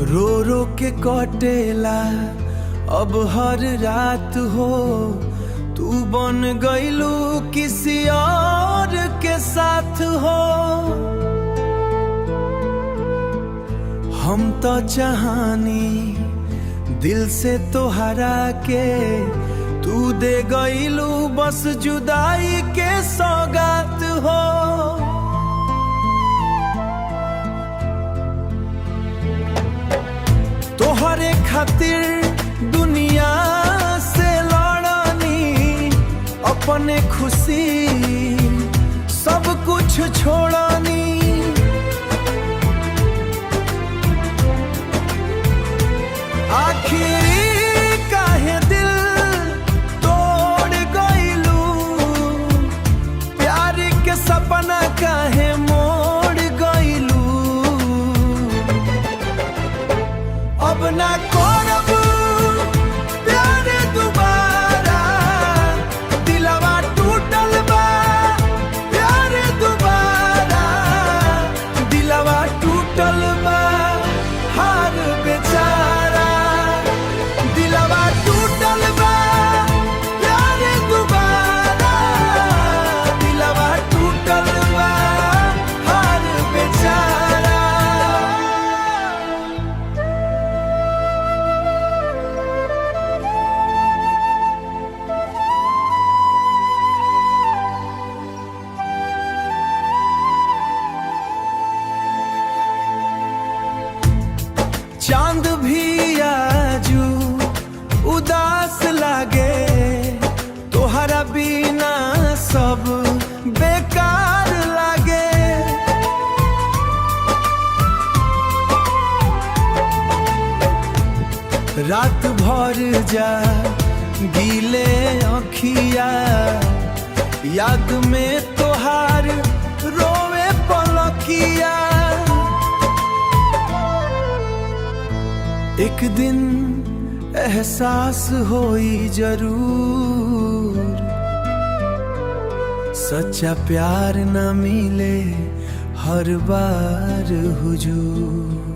रो रो के कटेला अब हर रात हो। तू बन गईलू किसी और के साथ हो। हम तो चाहानी दिल से तोहरा के, तू दे गईलू बस जुदाई के सौगात हो। तोहरे खातिर दुनिया से लड़नी, अपने खुशी सब कुछ छोड़नी। आखिर काहे दिल तोड़ गईलू, प्यार के सपना काहे मोड़ गईलू। अब ना करब प्यार दोबारा, दिलवा टूटल बा प्यार दोबारा, दिलवा टूटल बा हार बेचारा, दिलवा टूटल बा प्यार दोबारा, दिलवा टूटल बा हार बेचारा। चांद भी आजू उदास लागे, तोहरा बिना सब बेकार लागे। रात भर जा गीले अखिया, याद में तोहार रोवे पलकिया। एक दिन एहसास होई जरूर, सच्चा प्यार न मिले हर बार हुजूर।